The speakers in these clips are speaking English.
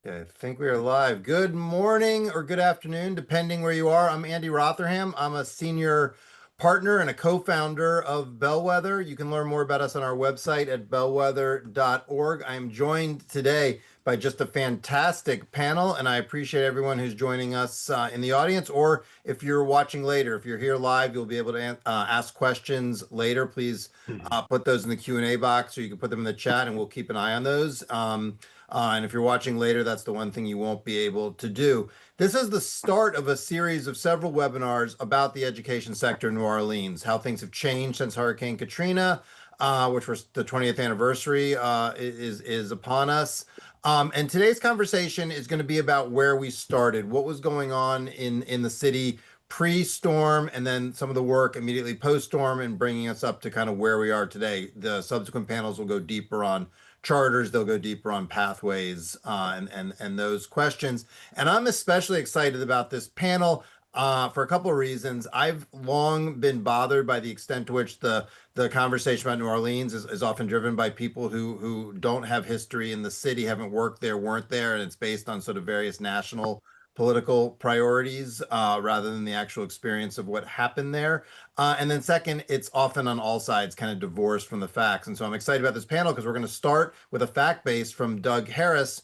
Okay, I think we are live. Good morning or good afternoon, depending where you are. I'm Andy Rotherham. I'm a senior partner and a co-founder of Bellwether. You can learn more about us on our website at bellwether.org. I am joined today by just a fantastic panel, and I appreciate everyone who's joining us in the audience, or if you're watching later. If you're here live, you'll be able to ask questions later. Please put those in the Q&A box, or you can put them in the chat, and we'll keep an eye on those. And if you're watching later, that's the one thing you won't be able to do. This is the start of a series of several webinars about the education sector in New Orleans, how things have changed since Hurricane Katrina, which was the 20th anniversary is upon us. And today's conversation is going to be about where we started, what was going on in the city pre-storm, and then some of the work immediately post-storm and bringing us up to kind of where we are today. The subsequent panels will go deeper on charters, they'll go deeper on pathways and those questions. And I'm especially excited about this panel for a couple of reasons. I've long been bothered by the extent to which the conversation about New Orleans is often driven by people who don't have history in the city, haven't worked there, weren't there, and it's based on sort of various national political priorities rather than the actual experience of what happened there. And then second, it's often on all sides kind of divorced from the facts. And so I'm excited about this panel because we're going to start with a fact base from Doug Harris,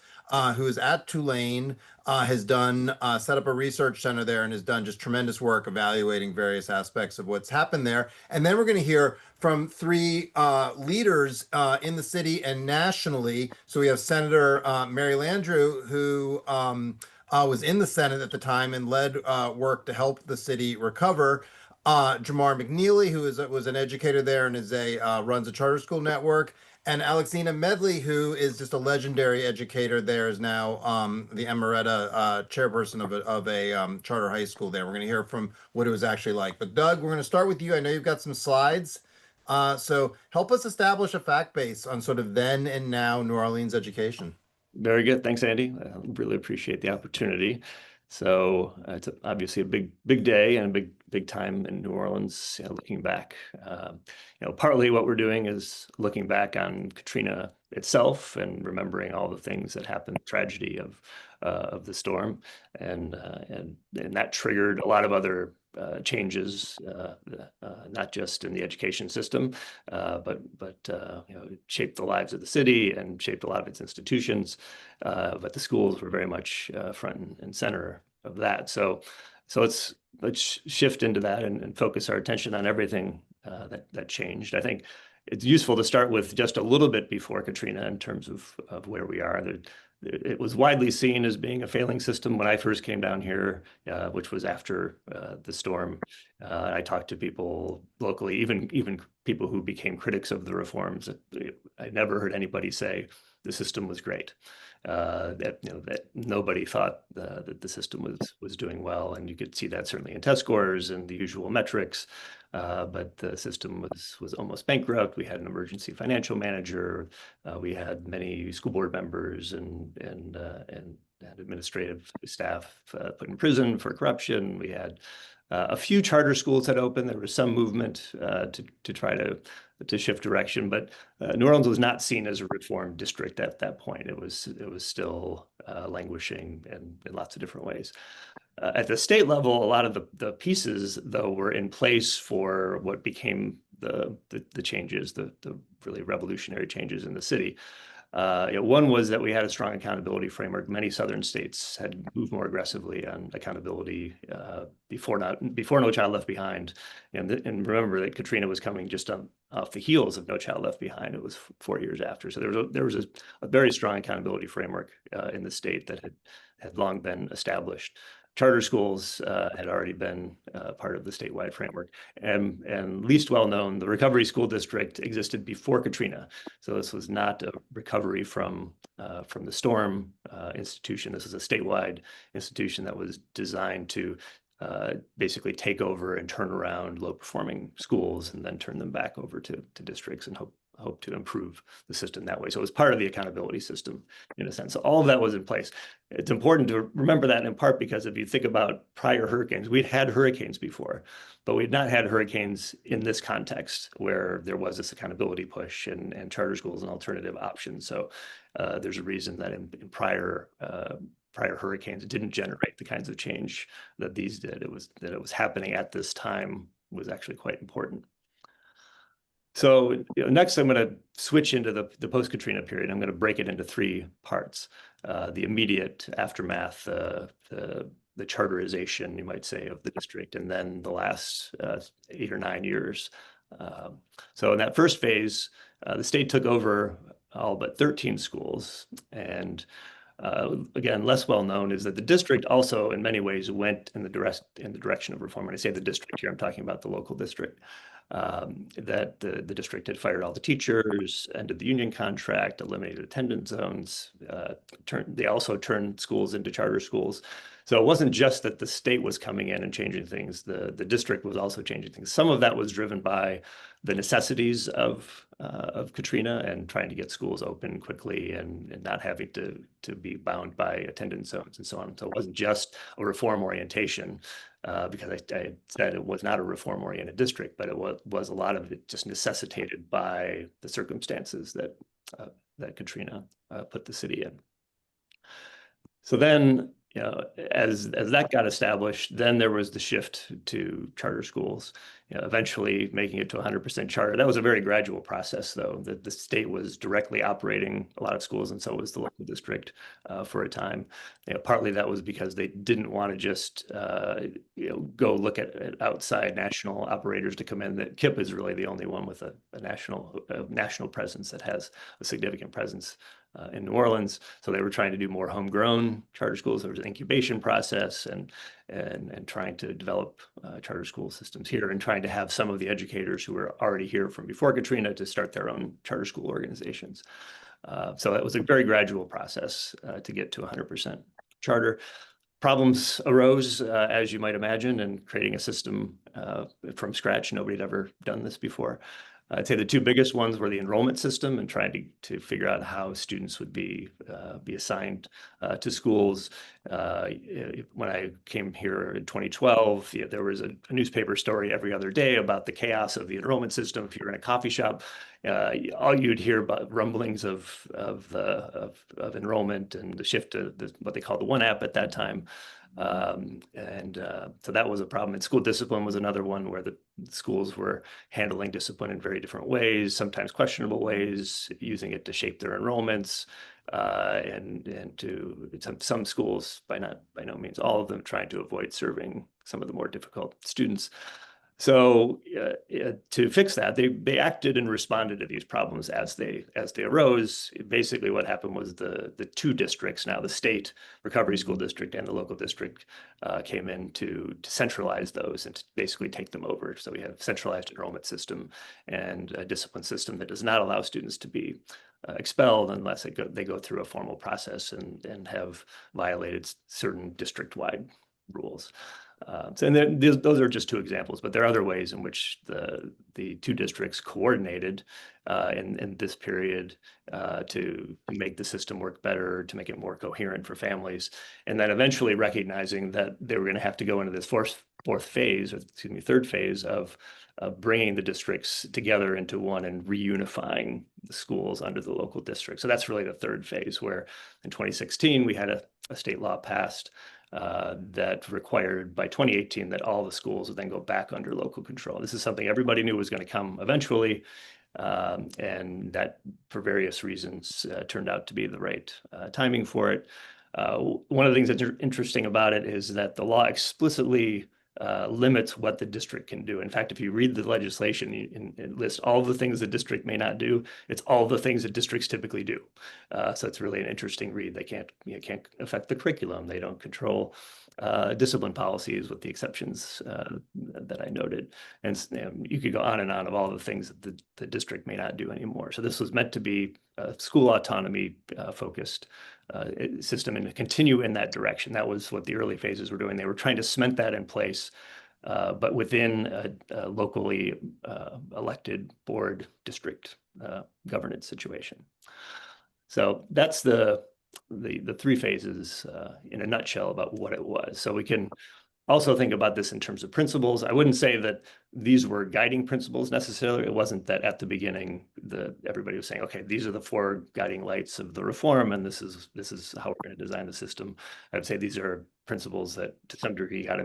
who is at Tulane, has done set up a research center there and has done just tremendous work evaluating various aspects of what's happened there. And then we're going to hear from three leaders in the city and nationally. So we have Senator Mary Landrieu, who was in the Senate at the time and led work to help the city recover. Jamar McKneely, who was an educator there and runs a charter school network, and Alexina Medley, who is just a legendary educator there, is now the Emerita chairperson of a charter high school there. We're going to hear from what it was actually like. But Doug, we're going to start with you. I know you've got some slides. So help us establish a fact base on sort of then and now New Orleans education. Very good. Thanks, Andy. I really appreciate the opportunity. So it's obviously a big day and a big time in New Orleans. Looking back, partly what we're doing is looking back on Katrina itself and remembering all the things that happened, tragedy of the storm, and that triggered a lot of other changes, not just in the education system, but it shaped the lives of the city and shaped a lot of its institutions. But the schools were very much front and center of that. So let's shift into that and focus our attention on everything that changed. I think it's useful to start with just a little bit before Katrina in terms of where we are. It was widely seen as being a failing system when I first came down here, which was after the storm. I talked to people locally, even people who became critics of the reforms. I never heard anybody say the system was great. That nobody thought that the system was doing well, and you could see that certainly in test scores and the usual metrics. But the system was almost bankrupt. We had an emergency financial manager. We had many school board members and administrative staff put in prison for corruption. We had a few charter schools that opened. There was some movement to try to shift direction, but New Orleans was not seen as a reform district at that point. It was still languishing in lots of different ways. At the state level, a lot of the pieces, though, were in place for what became the changes, the really revolutionary changes in the city. One was that we had a strong accountability framework. Many southern states had moved more aggressively on accountability before No Child Left Behind. And remember that Katrina was coming just off the heels of No Child Left Behind. It was 4 years after. So there was a very strong accountability framework in the state that had long been established. Charter schools had already been part of the statewide framework. And least well known, the Recovery School District existed before Katrina. So this was not a recovery from the storm institution. This is a statewide institution that was designed to basically take over and turn around low-performing schools and then turn them back over to districts and to improve the system that way. So it was part of the accountability system in a sense. So all of that was in place. It's important to remember that in part because if you think about prior hurricanes, we'd had hurricanes before, but we'd not had hurricanes in this context where there was this accountability push and charter schools and alternative options. So there's a reason that in prior hurricanes didn't generate the kinds of change that these did. It was happening at this time was actually quite important. So next, I'm going to switch into the post-Katrina period. I'm going to break it into 3 parts: the immediate aftermath, the charterization, you might say, of the district, and then the last 8 or 9 years. So in that first phase, the state took over all but 13 schools, and again, less well known is that the district also, in many ways, went in the direction of reform. When I say the district here, I'm talking about the local district. That the district had fired all the teachers, ended the union contract, eliminated attendance zones. They also turned schools into charter schools. So it wasn't just that the state was coming in and changing things. The district was also changing things. Some of that was driven by the necessities of Katrina and trying to get schools open quickly and not having to be bound by attendance zones and so on. So it wasn't just a reform orientation, because I said it was not a reform-oriented district, but it was a lot of it just necessitated by the circumstances that Katrina put the city in. So then, as that got established, then there was the shift to charter schools, eventually making it to 100% charter. That was a very gradual process, though. The state was directly operating a lot of schools, and so was the local district for a time. Partly that was because they didn't want to just go look at outside national operators to come in. That KIPP is really the only one with a national presence that has a significant presence in New Orleans. So they were trying to do more homegrown charter schools. There was an incubation process and trying to develop charter school systems here and trying to have some of the educators who were already here from before Katrina to start their own charter school organizations. So that was a very gradual process to get to 100% charter. Problems arose, as you might imagine, in creating a system from scratch. Nobody had ever done this before. I'd say the 2 biggest ones were the enrollment system and trying to figure out how students would be assigned to schools. When I came here in 2012, there was a newspaper story every other day about the chaos of the enrollment system. If you're in a coffee shop, all you'd hear about rumblings of enrollment and the shift to what they called the One App at that time. So that was a problem. And school discipline was another one where the schools were handling discipline in very different ways, sometimes questionable ways, using it to shape their enrollments, and to some schools, by no means all of them, trying to avoid serving some of the more difficult students. So to fix that, they acted and responded to these problems as they arose. Basically, what happened was the 2 districts, now the state recovery school district and the local district, came in to centralize those and to basically take them over. So we have centralized enrollment system and a discipline system that does not allow students to be expelled unless they go through a formal process and have violated certain district-wide rules. And then those are just 2 examples, but there are other ways in which the 2 districts coordinated in this period to make the system work better, to make it more coherent for families, and then eventually recognizing that they were going to have to go into this third phase of bringing the districts together into one and reunifying the schools under the local district. So that's really the third phase, where in 2016 we had a state law passed that required by 2018 that all the schools would then go back under local control. This is something everybody knew was going to come eventually, and that for various reasons turned out to be the right timing for it. One of the things that's interesting about it is that the law explicitly limits what the district can do. In fact, if you read the legislation, it lists all the things the district may not do. It's all the things that districts typically do. So it's really an interesting read. They can't affect the curriculum. They don't control discipline policies, with the exceptions that I noted. And you could go on and on of all the things that the district may not do anymore. So this was meant to be a school autonomy focused system and to continue in that direction. That was what the early phases were doing. They were trying to cement that in place but within a locally elected board district governance situation. So that's the three phases in a nutshell about what it was. So we can also think about this in terms of principles. I wouldn't say that these were guiding principles necessarily. It wasn't that at the beginning everybody was saying, okay, these are the four guiding lights of the reform, and this is how we're going to design the system. I'd say these are principles that to some degree got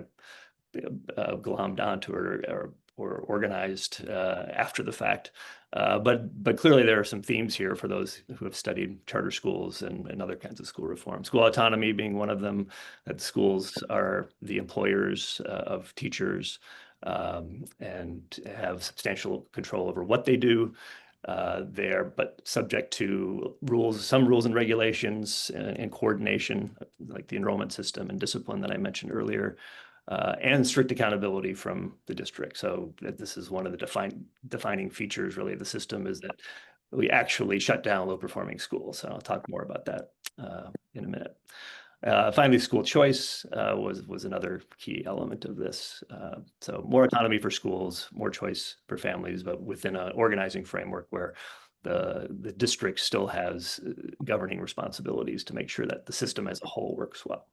glommed onto or organized after the fact. But clearly there are some themes here for those who have studied charter schools and other kinds of school reform. School autonomy being one of them, that schools are the employers of teachers and have substantial control over what they do there, but subject to some rules and regulations and coordination, like the enrollment system and discipline that I mentioned earlier. And strict accountability from the district. So this is one of the defining features really of the system, is that we actually shut down low-performing schools. So I'll talk more about that in a minute. Finally, school choice was another key element of this. So more autonomy for schools, more choice for families, but within an organizing framework where the district still has governing responsibilities to make sure that the system as a whole works well.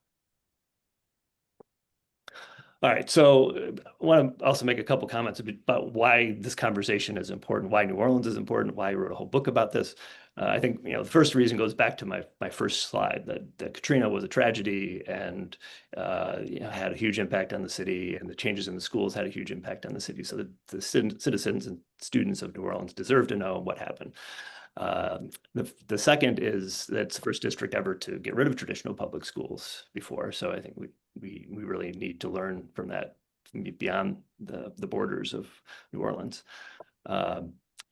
All right, so I want to also make a couple comments about why this conversation is important, why New Orleans is important, why I wrote a whole book about this. I think the first reason goes back to my first slide, that Katrina was a tragedy and had a huge impact on the city, and the changes in the schools had a huge impact on the city. So the citizens and students of New Orleans deserve to know what happened. The second is that it's the first district ever to get rid of traditional public schools before. So I think we really need to learn from that beyond the borders of New Orleans.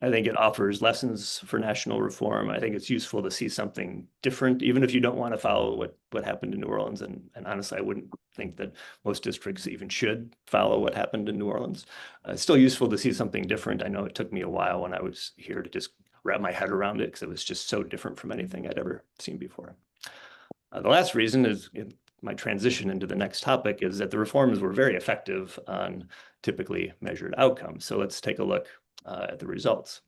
I think it offers lessons for national reform. I think it's useful to see something different, even if you don't want to follow what happened in New Orleans. And honestly, I wouldn't think that most districts even should follow what happened in New Orleans. It's still useful to see something different. I know it took me a while when I was here to just wrap my head around it because it was just so different from anything I'd ever seen before. The last reason is my transition into the next topic is that the reforms were very effective on typically measured outcomes. So let's take a look at the results.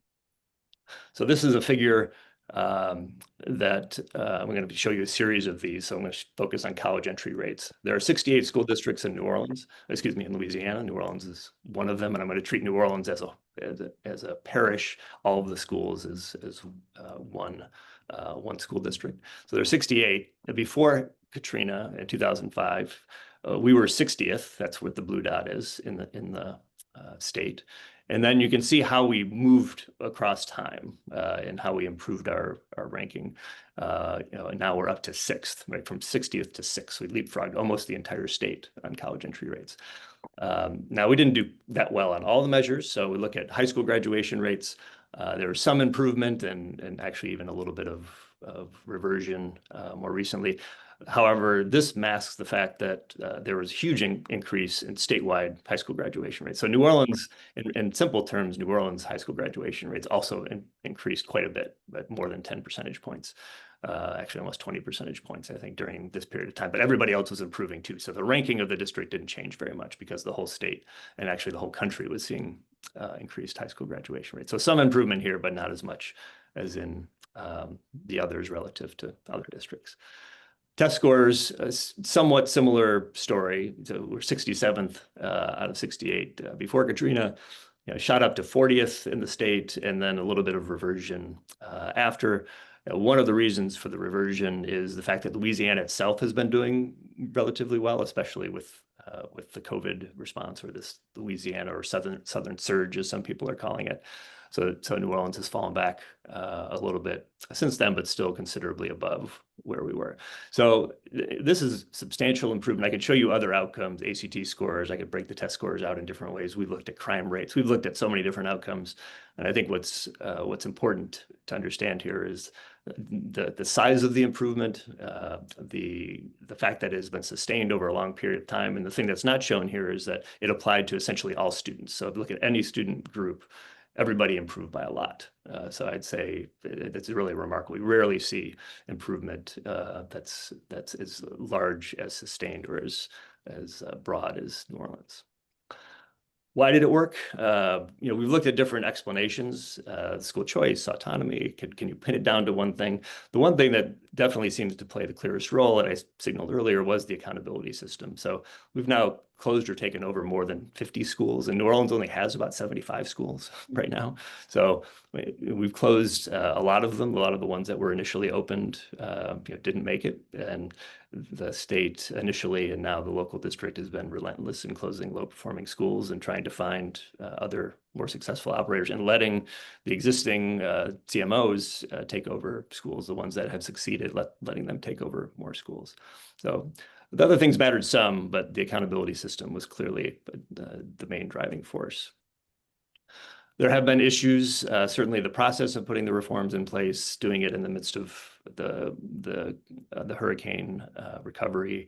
So this is a figure that I'm going to show you a series of these. So I'm going to focus on college entry rates. There are 68 school districts in in Louisiana. New Orleans is one of them, and I'm going to treat New Orleans as a parish. All of the schools as one school district. So there are 68. Before Katrina in 2005, we were 60th. That's what the blue dot is in the state. And then you can see how we moved across time and how we improved our ranking. And now we're up to 6th, right? From 60th to 6th. We leapfrogged almost the entire state on college entry rates. Now, we didn't do that well on all the measures. So we look at high school graduation rates. There was some improvement and actually even a little bit of reversion more recently. However, this masks the fact that there was a huge increase in statewide high school graduation rates. So New Orleans, in simple terms, New Orleans high school graduation rates also increased quite a bit, but more than 10 percentage points. Actually almost 20 percentage points, I think, during this period of time. But everybody else was improving too. So the ranking of the district didn't change very much because the whole state and actually the whole country was seeing increased high school graduation rates. So some improvement here, but not as much as in the others relative to other districts. Test scores, a somewhat similar story. So we're 67th out of 68 before Katrina. Shot up to 40th in the state, and then a little bit of reversion after. One of the reasons for the reversion is the fact that Louisiana itself has been doing relatively well, especially with the COVID response, or this Louisiana or southern surge, as some people are calling it. So New Orleans has fallen back a little bit since then, but still considerably above where we were. So this is substantial improvement. I could show you other outcomes, ACT scores. I could break the test scores out in different ways. We've looked at crime rates. We've looked at so many different outcomes. And I think what's important to understand here is the size of the improvement, the fact that it has been sustained over a long period of time. And the thing that's not shown here is that it applied to essentially all students. So if you look at any student group, everybody improved by a lot. So I'd say that's really remarkable. We rarely see improvement that's as large, as sustained, or as broad as New Orleans. Why did it work? We've looked at different explanations, school choice, autonomy. Can you pin it down to one thing? The one thing that definitely seems to play the clearest role, and I signaled earlier, was the accountability system. So we've now closed or taken over more than 50 schools, and New Orleans only has about 75 schools right now. So we've closed a lot of them. A lot of the ones that were initially opened didn't make it, and the state initially and now the local district has been relentless in closing low-performing schools and trying to find other more successful operators and letting the existing CMOs take over schools, the ones that have succeeded, letting them take over more schools. So the other things mattered some, but the accountability system was clearly the main driving force. There have been issues, certainly the process of putting the reforms in place, doing it in the midst of the hurricane recovery.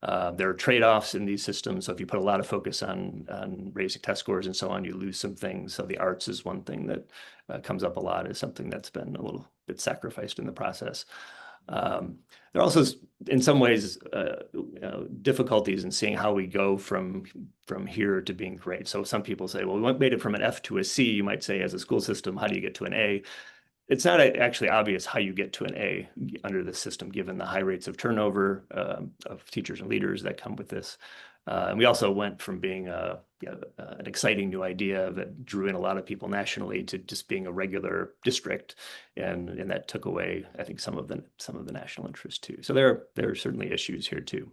There are trade-offs in these systems. So if you put a lot of focus on raising test scores and so on, you lose some things. So the arts is one thing that comes up a lot as something that's been a little bit sacrificed in the process. There are also, in some ways, difficulties in seeing how we go from here to being great. So some people say, well, we made it from an F to a C. You might say, as a school system, how do you get to an A? It's not actually obvious how you get to an A under this system, given the high rates of turnover of teachers and leaders that come with this. And we also went from being an exciting new idea that drew in a lot of people nationally to just being a regular district, and that took away, I think, some of the national interest too. So there are certainly issues here too.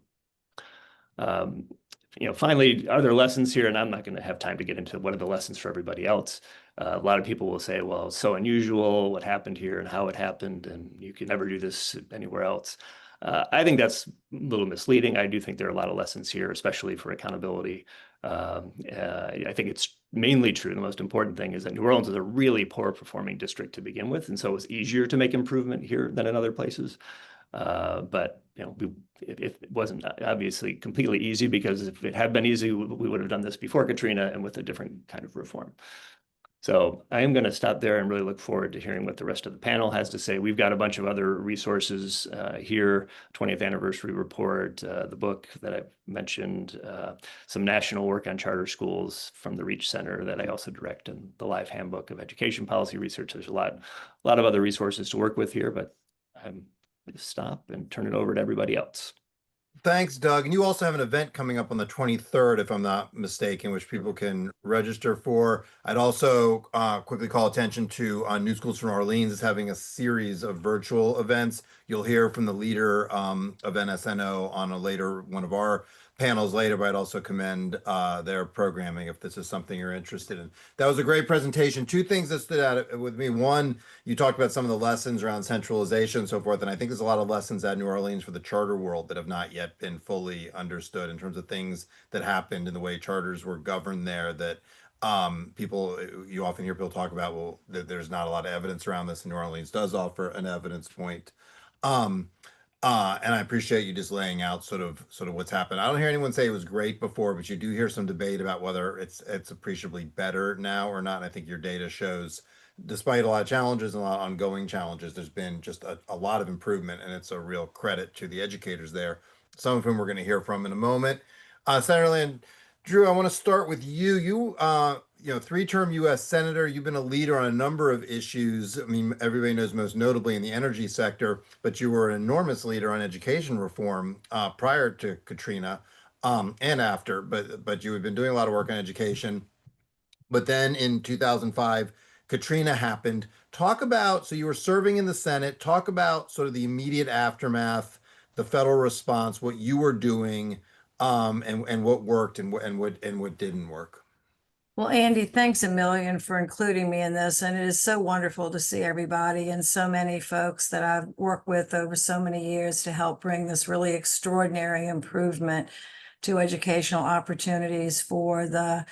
Finally, are there lessons here? And I'm not going to have time to get into what are the lessons for everybody else. A lot of people will say, well, it's so unusual what happened here and how it happened, and you can never do this anywhere else. I think that's a little misleading. I do think there are a lot of lessons here, especially for accountability. I think it's mainly true. The most important thing is that New Orleans is a really poor performing district to begin with, and so it was easier to make improvement here than in other places. But it wasn't obviously completely easy, because if it had been easy, we would have done this before Katrina and with a different kind of reform. So I am going to stop there and really look forward to hearing what the rest of the panel has to say. We've got a bunch of other resources here, 20th anniversary report, the book that I've mentioned, some national work on charter schools from the Reach Center that I also direct, and the live handbook of education policy research. There's a lot of other resources to work with here, but I'm going to stop and turn it over to everybody else. Thanks, Doug. And you also have an event coming up on the 23rd, if I'm not mistaken, which people can register for. I'd also quickly call attention to New Schools for New Orleans is having a series of virtual events. You'll hear from the leader of NSNO on one of our panels later, but I'd also commend their programming if this is something you're interested in. That was a great presentation. Two things that stood out with me. One, you talked about some of the lessons around centralization and so forth, and I think there's a lot of lessons at New Orleans for the charter world that have not yet been fully understood in terms of things that happened in the way charters were governed there, that you often hear people talk about, well, there's not a lot of evidence around this, and New Orleans does offer an evidence point. And I appreciate you just laying out sort of what's happened. I don't hear anyone say it was great before, but you do hear some debate about whether it's appreciably better now or not. And I think your data shows, despite a lot of challenges and a lot of ongoing challenges, there's been just a lot of improvement, and it's a real credit to the educators there, some of whom we're going to hear from in a moment. Senator Landrieu, I want to start with you. Three-term U.S. Senator, you've been a leader on a number of issues. I mean, everybody knows most notably in the energy sector, but you were an enormous leader on education reform prior to Katrina and after, but you had been doing a lot of work on education. But then in 2005, Katrina happened. So you were serving in the Senate. Talk about sort of the immediate aftermath, the federal response, what you were doing, and what worked and what didn't work. Well, Andy, thanks a million for including me in this. And it is so wonderful to see everybody and so many folks that I've worked with over so many years to help bring this really extraordinary improvement to educational opportunities for the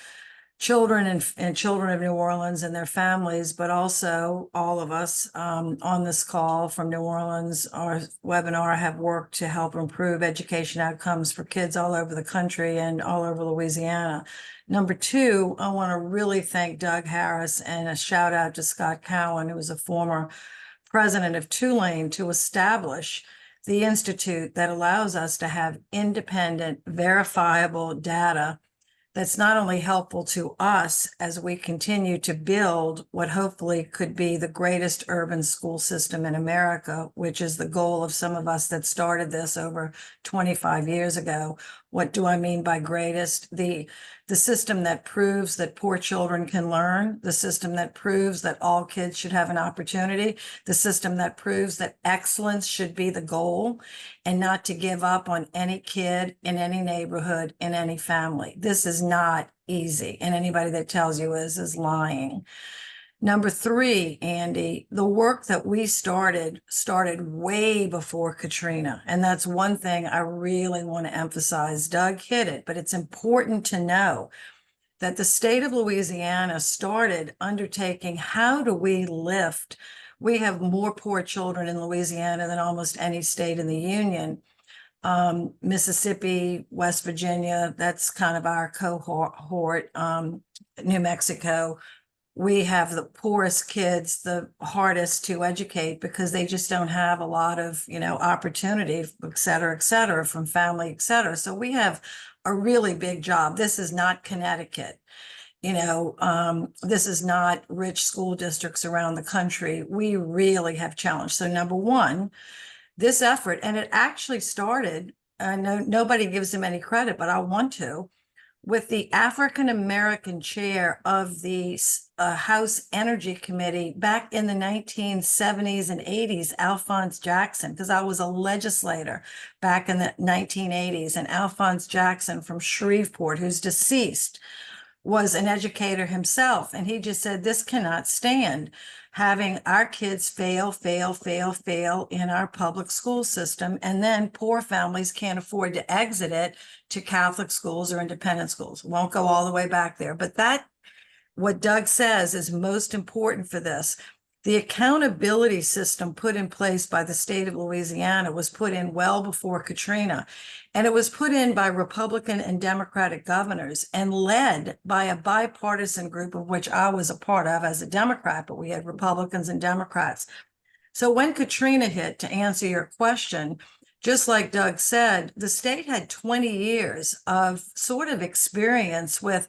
children and children of New Orleans and their families, but also all of us on this call from New Orleans. Our webinar have worked to help improve education outcomes for kids all over the country and all over Louisiana. Number two, I want to really thank Doug Harris and a shout out to Scott Cowan, who was a former president of Tulane, to establish the institute that allows us to have independent, verifiable data that's not only helpful to us as we continue to build what hopefully could be the greatest urban school system in America, which is the goal of some of us that started this over 25 years ago. What do I mean by greatest? The system that proves that poor children can learn, the system that proves that all kids should have an opportunity, the system that proves that excellence should be the goal and not to give up on any kid in any neighborhood, in any family. This is not easy, and anybody that tells you is lying. Number three, Andy, the work that we started way before Katrina. And that's one thing I really want to emphasize. Doug hit it, but it's important to know that the state of Louisiana started undertaking, how do we lift? We have more poor children in Louisiana than almost any state in the union. Mississippi, West Virginia, that's kind of our cohort. New Mexico, we have the poorest kids, the hardest to educate because they just don't have a lot of, opportunity, et cetera, from family, et cetera. So we have a really big job. This is not Connecticut. This is not rich school districts around the country. We really have challenged. So number one, this effort, and it actually started, I know nobody gives him any credit, but I want to, with the African-American chair of the House Energy Committee back in the 1970s and 80s, Alphonse Jackson, because I was a legislator back in the 1980s, and Alphonse Jackson from Shreveport, who's deceased, was an educator himself. And he just said, this cannot stand, having our kids fail in our public school system. And then poor families can't afford to exit it to Catholic schools or independent schools. Won't go all the way back there. But what Doug says is most important for this. The accountability system put in place by the state of Louisiana was put in well before Katrina. And it was put in by Republican and Democratic governors and led by a bipartisan group of which I was a part of as a Democrat, but we had Republicans and Democrats. So when Katrina hit, to answer your question, just like Doug said, the state had 20 years of sort of experience with,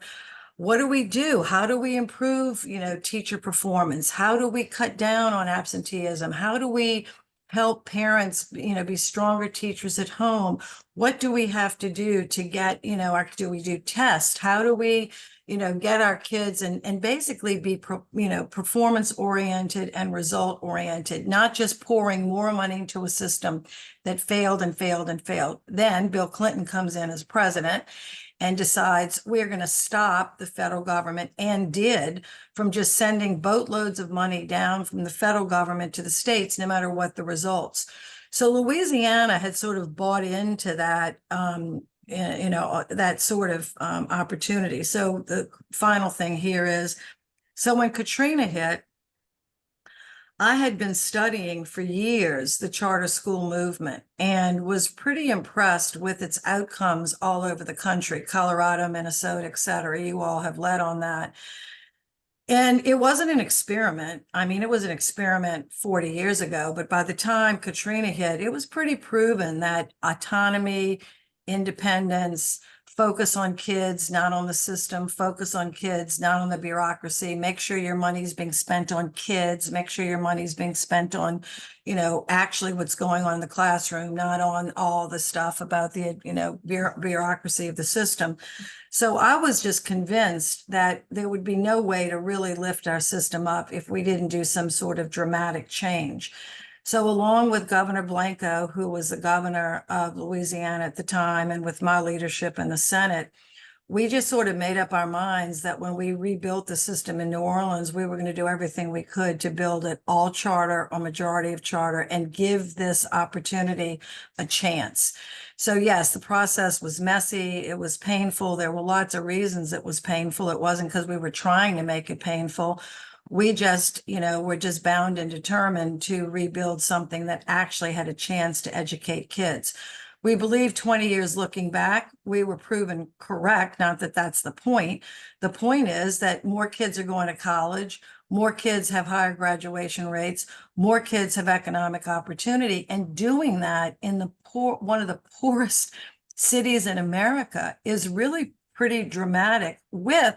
what do we do? How do we improve, teacher performance? How do we cut down on absenteeism? How do we help parents, be stronger teachers at home? What do we have to do to get, do we do tests? How do we, get our kids and basically be, performance oriented and result oriented, not just pouring more money into a system that failed and failed and failed. Then Bill Clinton comes in as president and decides we're going to stop the federal government, and did, from just sending boatloads of money down from the federal government to the states, no matter what the results. So Louisiana had sort of bought into that, that sort of opportunity. So the final thing here is, so when Katrina hit, I had been studying for years the charter school movement and was pretty impressed with its outcomes all over the country, Colorado, Minnesota, et cetera. You all have led on that. And it wasn't an experiment. I mean, it was an experiment 40 years ago, but by the time Katrina hit, it was pretty proven that autonomy, independence, focus on kids, not on the system, focus on kids, not on the bureaucracy, make sure your money's being spent on kids, make sure your money's being spent on, actually what's going on in the classroom, not on all the stuff about the, bureaucracy of the system. So I was just convinced that there would be no way to really lift our system up if we didn't do some sort of dramatic change. So along with Governor Blanco, who was the governor of Louisiana at the time, and with my leadership in the Senate, we just sort of made up our minds that when we rebuilt the system in New Orleans, we were going to do everything we could to build it all charter or majority of charter and give this opportunity a chance. So yes, the process was messy. It was painful. There were lots of reasons it was painful. It wasn't because we were trying to make it painful. We just, we're just bound and determined to rebuild something that actually had a chance to educate kids. We believe 20 years looking back, we were proven correct. Not that that's the point. The point is that more kids are going to college, more kids have higher graduation rates, more kids have economic opportunity, and doing that in one of the poorest cities in America is really pretty dramatic with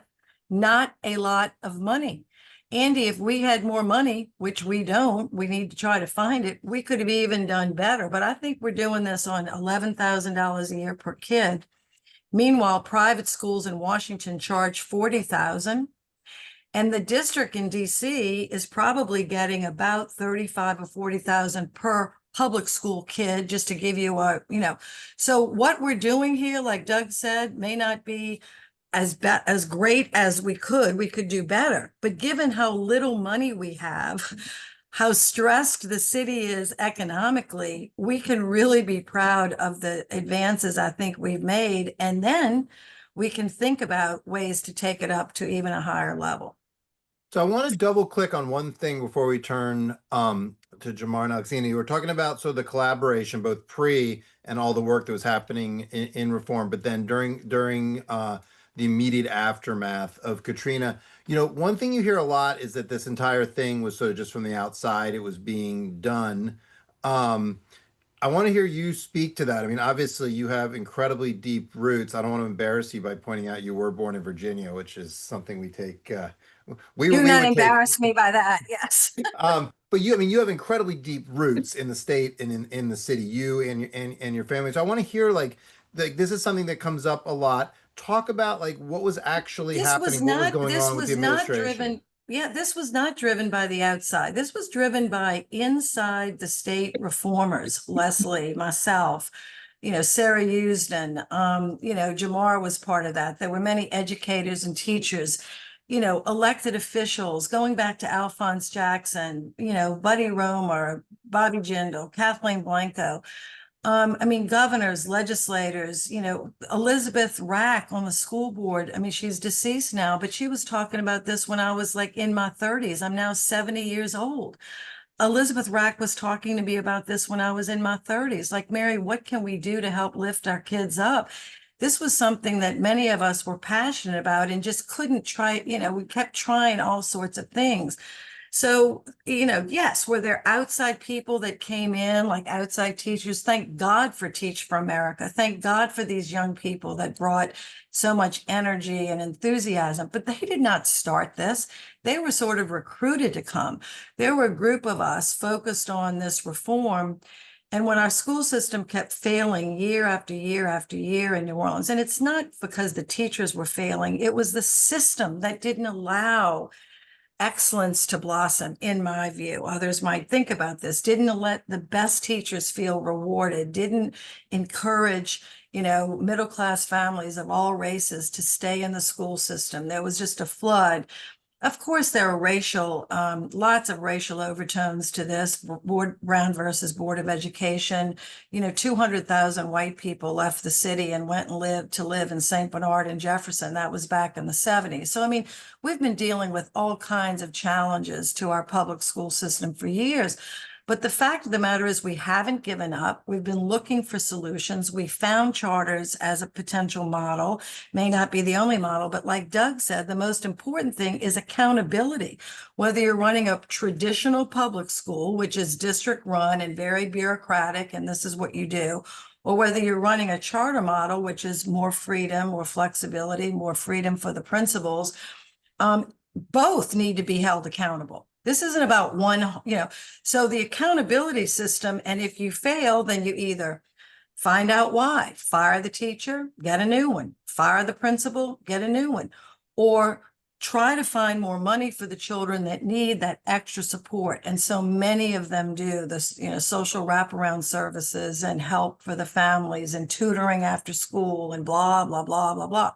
not a lot of money. Andy, if we had more money, which we don't, we need to try to find it, we could have even done better. But I think we're doing this on $11,000 a year per kid. Meanwhile, private schools in Washington charge $40,000. And the district in DC is probably getting about 35 or 40,000 per public school kid, just to give you a, so what we're doing here, like Doug said, may not be as great as we could do better. But given how little money we have, how stressed the city is economically, we can really be proud of the advances I think we've made. And then we can think about ways to take it up to even a higher level. So I want to double click on one thing before we turn to Jamar and Alexina. You were talking about the collaboration, both pre and all the work that was happening in reform, but then during the immediate aftermath of Katrina. One thing you hear a lot is that this entire thing was sort of just from the outside, it was being done. I want to hear you speak to that. I mean, obviously you have incredibly deep roots. I don't want to embarrass you by pointing out you were born in Virginia, which is something we take. Do not embarrass me by that. Yes. But you have incredibly deep roots in the state and in the city. You and your family. So I want to hear this is something that comes up a lot. Talk about what was actually happening, what was going on with the administration. This was not driven by the outside. This was driven by inside the state reformers, Leslie, myself, Sarah Houston, Jamar was part of that. There were many educators and teachers, elected officials, going back to Alphonse Jackson, Buddy Romer, Bobby Jindal, Kathleen Blanco. Governors, legislators, Elizabeth Rack on the school board. She's deceased now, but she was talking about this when I was in my 30s. I'm now 70 years old. Elizabeth Rack was talking to me about this when I was in my 30s. Mary, what can we do to help lift our kids up? This was something that many of us were passionate about and just couldn't try. We kept trying all sorts of things. So, yes, were there outside people that came in, outside teachers? Thank God for Teach for America. Thank God for these young people that brought so much energy and enthusiasm. But they did not start this. They were sort of recruited to come. There were a group of us focused on this reform. And when our school system kept failing year after year after year in New Orleans, and it's not because the teachers were failing, it was the system that didn't allow excellence to blossom, in my view. Others might think about this. Didn't let the best teachers feel rewarded, didn't encourage, middle-class families of all races to stay in the school system. There was just a flood. Of course, there are lots of racial overtones to this. Brown versus Board of Education. 200,000 white people left the city and went and to live in St. Bernard and Jefferson. That was back in the 70s. So, we've been dealing with all kinds of challenges to our public school system for years. But the fact of the matter is we haven't given up. We've been looking for solutions. We found charters as a potential model. May not be the only model, but like Doug said, the most important thing is accountability. Whether you're running a traditional public school, which is district run and very bureaucratic, and this is what you do, or whether you're running a charter model, which is more freedom, more flexibility, more freedom for the principals, both need to be held accountable. This isn't about one, so the accountability system, and if you fail, then you either find out why, fire the teacher, get a new one, fire the principal, get a new one, or try to find more money for the children that need that extra support. And so many of them do this, social wraparound services and help for the families and tutoring after school and blah, blah, blah, blah, blah.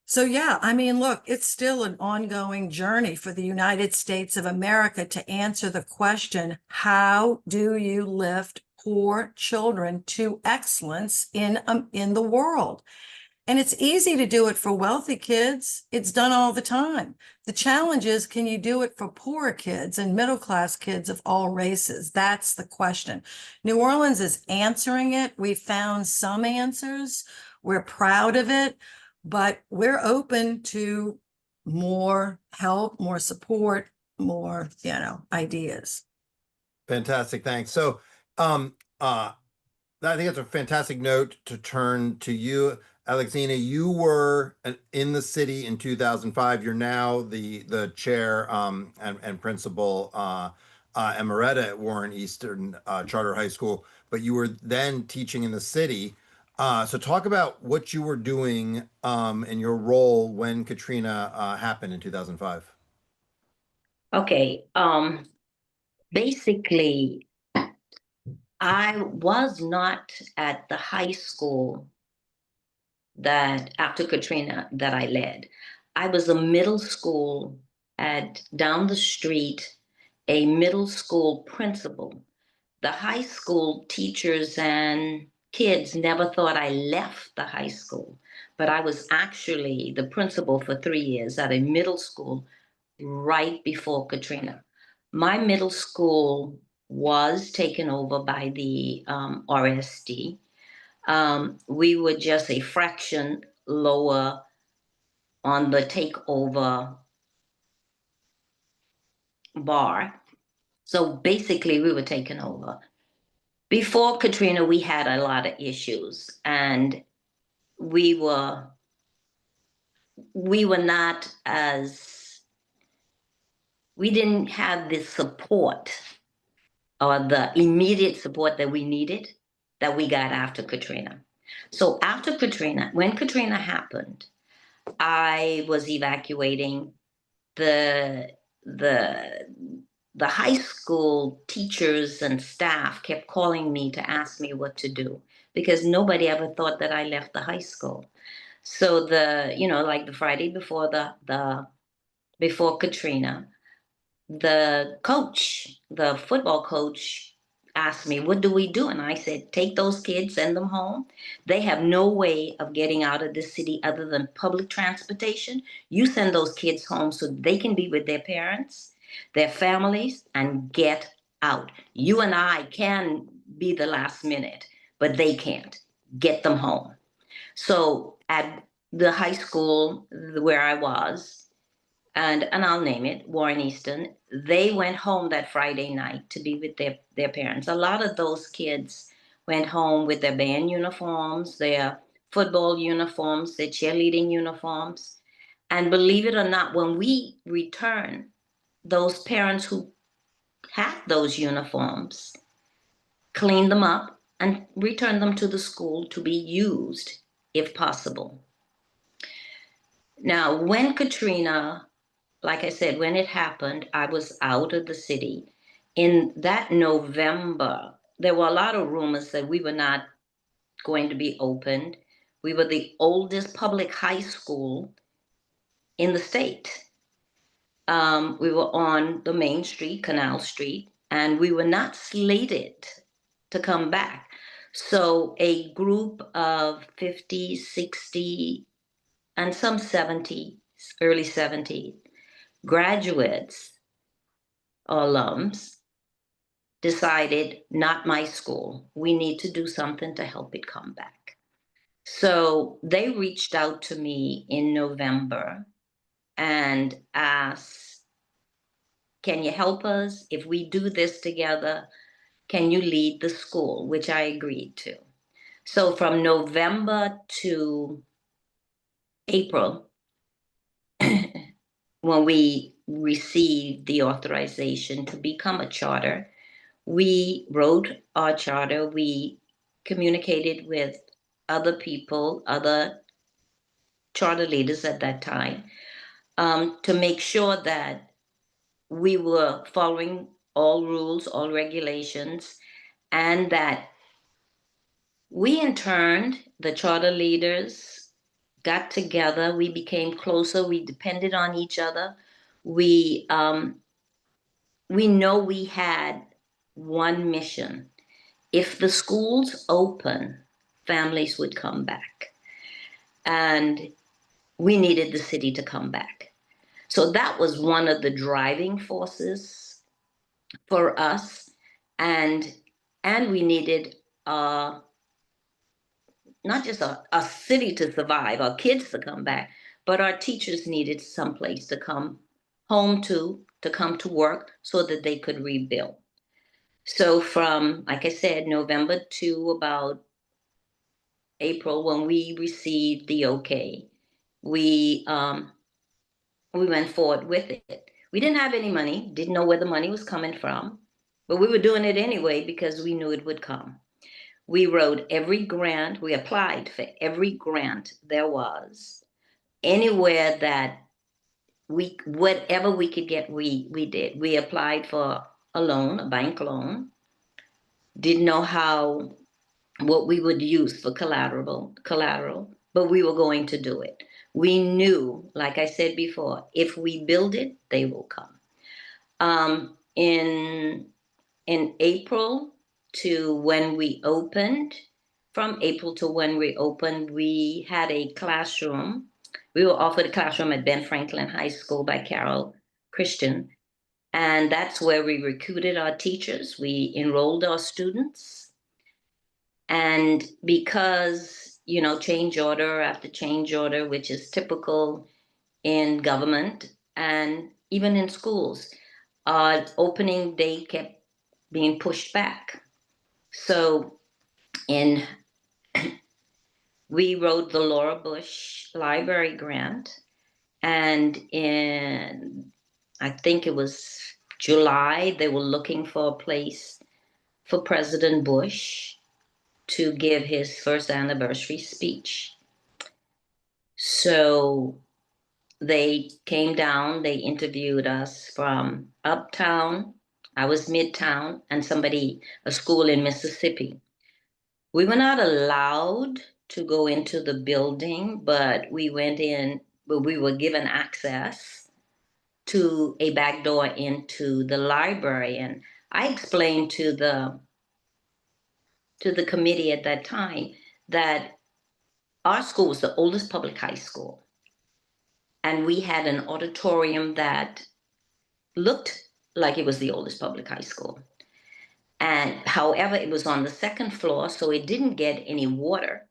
So, look, it's still an ongoing journey for the United States of America to answer the question, how do you lift poor children to excellence in the world? And it's easy to do it for wealthy kids. It's done all the time. The challenge is, can you do it for poor kids and middle-class kids of all races? That's the question. New Orleans is answering it. We found some answers. We're proud of it. But we're open to more help, more support, more, ideas. Fantastic. Thanks. So I think it's a fantastic note to turn to you, Alexina, you were in the city in 2005. You're now the chair and principal emerita at Warren Eastern Charter High School, but you were then teaching in the city. So talk about what you were doing in your role when Katrina happened in 2005. Okay. Basically, I was not at the high school that after Katrina that I led. I was a middle school at down the street, a middle school principal. The high school teachers and kids never thought I left the high school, but I was actually the principal for 3 years at a middle school right before Katrina. My middle school was taken over by the RSD. We were just a fraction lower on the takeover bar. So basically, we were taken over. Before Katrina, we had a lot of issues, and we were not as, we didn't have the support or the immediate support that we needed that we got after Katrina. So after Katrina, when Katrina happened, I was evacuating. The high school teachers and staff kept calling me to ask me what to do because nobody ever thought that I left the high school. So like the Friday before before Katrina, the football coach asked me, what do we do? And I said, take those kids, send them home. They have no way of getting out of this city other than public transportation. You send those kids home so they can be with their parents, their families, and get out. You and I can be the last minute, but they can't. Get them home. So at the high school where I was, and I'll name it, Warren Easton, they went home that Friday night to be with their parents. A lot of those kids went home with their band uniforms, their football uniforms, their cheerleading uniforms. And believe it or not, when we returned, those parents who had those uniforms cleaned them up and returned them to the school to be used if possible. Now, when Katrina, like I said, when it happened, I was out of the city. In that November, there were a lot of rumors that we were not going to be opened. We were the oldest public high school in the state. We were on the main street, Canal Street, and we were not slated to come back. So a group of 50, 60, and some 70, early 70 graduates, alums, decided, not my school. We need to do something to help it come back. So they reached out to me in November and asked, can you help us? If we do this together, can you lead the school? Which I agreed to. So from November to April, when we received the authorization to become a charter, we wrote our charter. We communicated with other people, other charter leaders at that time, to make sure that we were following all rules, all regulations, and that we in turn, the charter leaders, got together. We became closer. We depended on each other. We know we had one mission. If the schools open, families would come back. And we needed the city to come back. So that was one of the driving forces for us. And we needed not just a city to survive, our kids to come back, but our teachers needed someplace to come home to come to work so that they could rebuild. So from, like I said, November to about April, when we received the okay, we went forward with it. We didn't have any money, didn't know where the money was coming from, but we were doing it anyway because we knew it would come. We wrote every grant, we applied for every grant there was. Anywhere that whatever we could get, we did. We applied for a loan, a bank loan. Didn't know what we would use for collateral, but we were going to do it. We knew, like I said before, if we build it, they will come. In April to when we opened, from April to when we opened, we had a classroom. We were offered a classroom at Ben Franklin High School by Carol Christian. And that's where we recruited our teachers. We enrolled our students. And because, change order after change order, which is typical in government and even in schools, our opening date kept being pushed back. So we wrote the Laura Bush Library Grant, and I think it was July, they were looking for a place for President Bush to give his first anniversary speech. So they came down, they interviewed us from uptown, I was midtown, and a school in Mississippi. We were not allowed to go into the building, but we went in, but we were given access to a back door into the library. And I explained to the committee at that time that our school was the oldest public high school. And we had an auditorium that looked like it was the oldest public high school. And however, it was on the second floor, so it didn't get any water.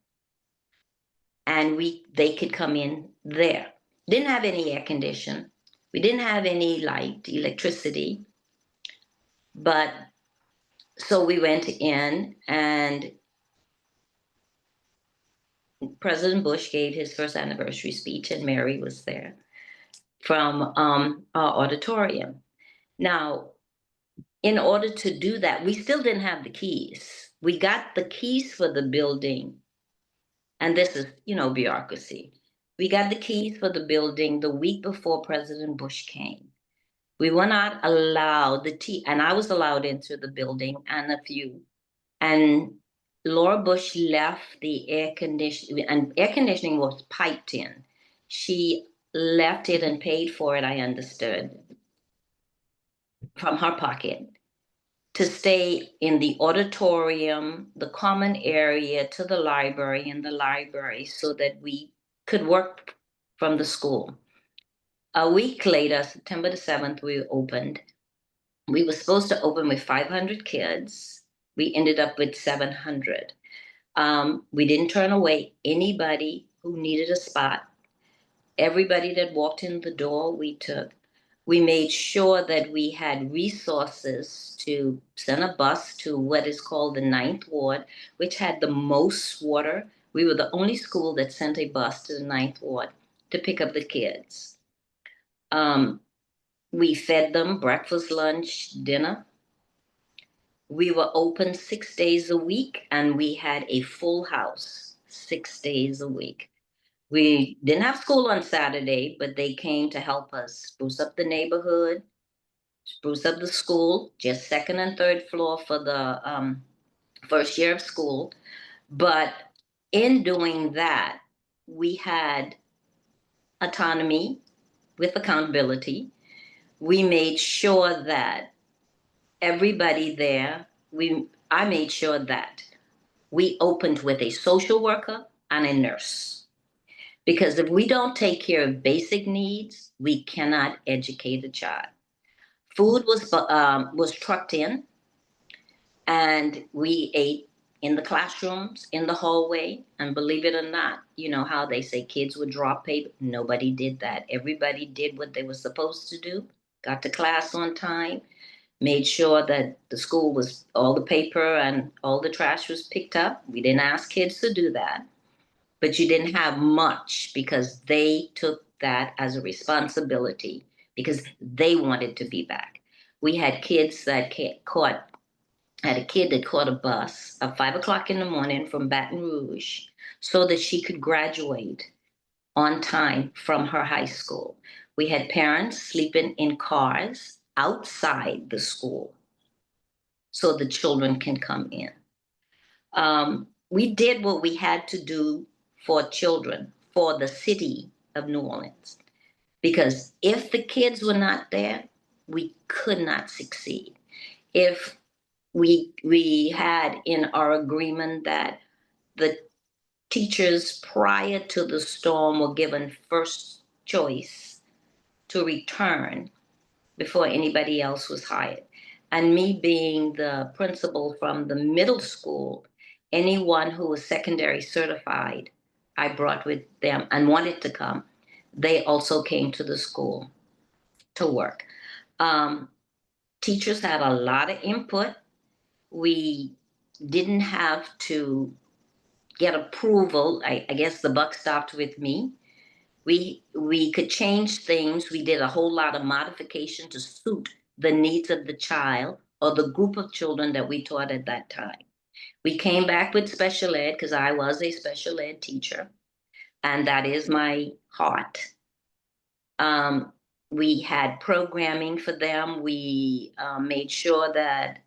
And they could come in there. Didn't have any air condition. We didn't have any electricity. But so we went in, and President Bush gave his first anniversary speech, and Mary was there from our auditorium. Now, in order to do that, we still didn't have the keys. We got the keys for the building, and this is, bureaucracy. We got the keys for the building the week before President Bush came. We were not allowed and I was allowed into the building and a few. And Laura Bush left the air conditioning, and air conditioning was piped in. She left it and paid for it, I understood, from her pocket, to stay in the auditorium, the common area to the library, and the library, so that we could work from the school. A week later, September the 7th, we opened. We were supposed to open with 500 kids. We ended up with 700. We didn't turn away anybody who needed a spot. Everybody that walked in the door, we took. We made sure that we had resources to send a bus to what is called the 9th Ward, which had the most water. We were the only school that sent a bus to the 9th Ward to pick up the kids. We fed them breakfast, lunch, dinner. We were open 6 days a week, and we had a full house 6 days a week. We didn't have school on Saturday, but they came to help us spruce up the neighborhood, spruce up the school, just second and third floor for the first year of school. But in doing that, we had autonomy with accountability. We made sure that everybody there, I made sure that we opened with a social worker and a nurse. Because if we don't take care of basic needs, we cannot educate a child. Food was trucked in, and we ate in the classrooms, in the hallway. And believe it or not, you know how they say kids would drop paper? Nobody did that. Everybody did what they were supposed to do, got to class on time, made sure that the school all the paper and all the trash was picked up. We didn't ask kids to do that. but you didn't have much because they took that as a responsibility because they wanted to be back. We had kids that had a kid that caught a bus at 5 o'clock in the morning from Baton Rouge so that she could graduate on time from her high school. We had parents sleeping in cars outside the school so the children can come in. We did what we had to do for children, for the city of New Orleans, because if the kids were not there, we could not succeed. If we had in our agreement that the teachers prior to the storm were given first choice to return before anybody else was hired. And me being the principal from the middle school, anyone who was secondary certified, I brought with them and wanted to come. They also came to the school to work. Teachers had a lot of input. We didn't have to get approval. I guess the buck stopped with me. We could change things. We did a whole lot of modification to suit the needs of the child or the group of children that we taught at that time. We came back with special ed because I was a special ed teacher, and that is my heart. We had programming for them. We made sure that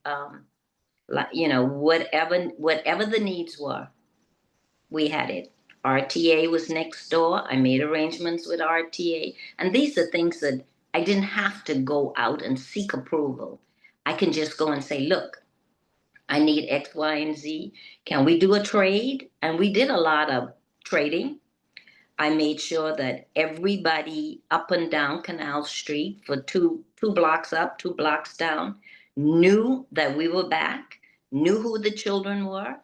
whatever the needs were, we had it. RTA was next door. I made arrangements with RTA. And these are things that I didn't have to go out and seek approval. I can just go and say, look, I need X, Y, and Z. Can we do a trade? And we did a lot of trading. I made sure that everybody up and down Canal Street for two blocks up, 2 blocks down, knew that we were back, knew who the children were,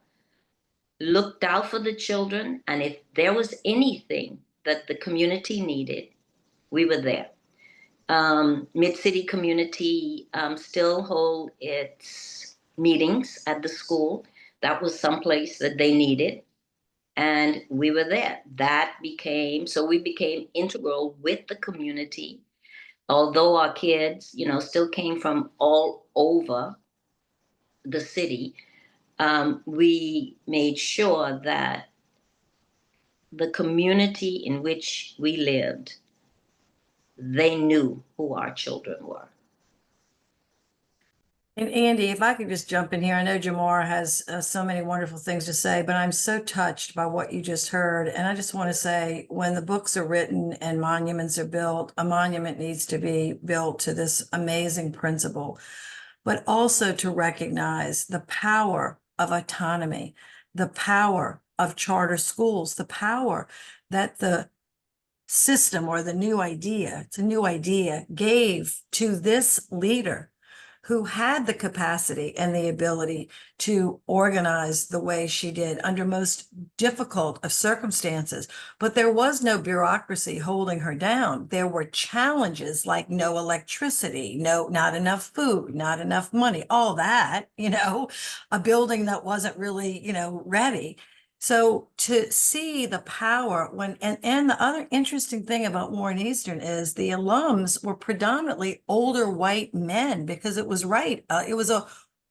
looked out for the children, and if there was anything that the community needed, we were there. Mid-City Community still hold its meetings at the school. That was someplace that they needed, and we were there. We became integral with the community, although our kids, still came from all over the city. We made sure that the community in which we lived, they knew who our children were. And Andy, if I could just jump in here, I know Jamar has so many wonderful things to say, but I'm so touched by what you just heard. And I just want to say, when the books are written and monuments are built, a monument needs to be built to this amazing principle, but also to recognize the power of autonomy, the power of charter schools, the power that the system or the new idea, it's a new idea, gave to this leader who had the capacity and the ability to organize the way she did under most difficult of circumstances. But there was no bureaucracy holding her down. There were challenges like no electricity, not enough food, not enough money, all that, a building that wasn't really, ready. So to see the power and the other interesting thing about Warren Eastern is the alums were predominantly older white men because it was it was a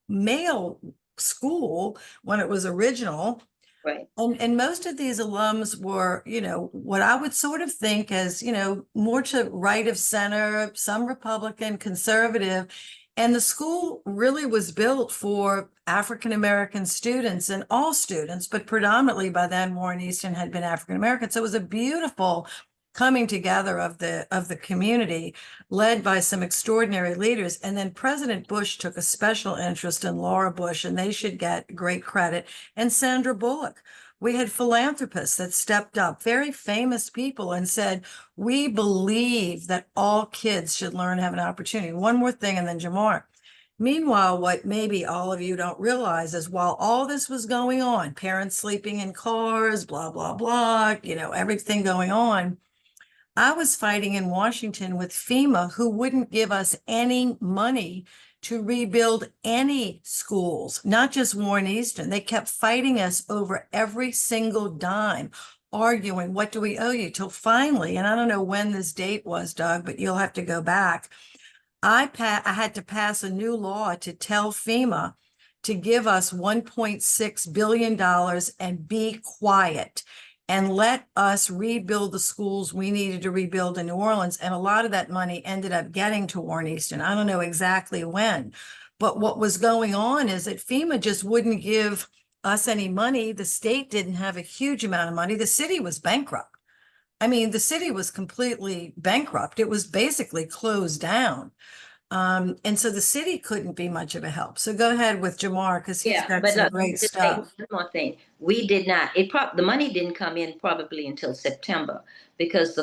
male school when it was original. Right. And most of these alums were, what I would sort of think as, more to right of center, some Republican, conservative. And the school really was built for African-American students and all students, but predominantly by then Warren Eastern had been African-American. So it was a beautiful coming together of the community led by some extraordinary leaders. And then President Bush took a special interest in Laura Bush, and they should get great credit, and Sandra Bullock. We had philanthropists that stepped up, very famous people, and said, we believe that all kids should learn to have an opportunity. One more thing, and then Jamar. Meanwhile, what maybe all of you don't realize is while all this was going on, parents sleeping in cars, blah, blah, blah, everything going on, I was fighting in Washington with FEMA, who wouldn't give us any money to rebuild any schools, not just Warren Eastern. They kept fighting us over every single dime. arguing, what do we owe you? Till finally, and I don't know when this date was, Doug, but you'll have to go back. I had to pass a new law to tell FEMA to give us $1.6 billion and be quiet and let us rebuild the schools we needed to rebuild in New Orleans. And a lot of that money ended up getting to Warren Easton. I don't know exactly when, but what was going on is that FEMA just wouldn't give us any money. The state didn't have a huge amount of money. The city was bankrupt. I mean, the city was completely bankrupt. It was basically closed down. And so the city couldn't be much of a help. So go ahead with Jamar, because he's Yeah, got but some great just say stuff. one more thing. We did not, the money didn't come in probably until September because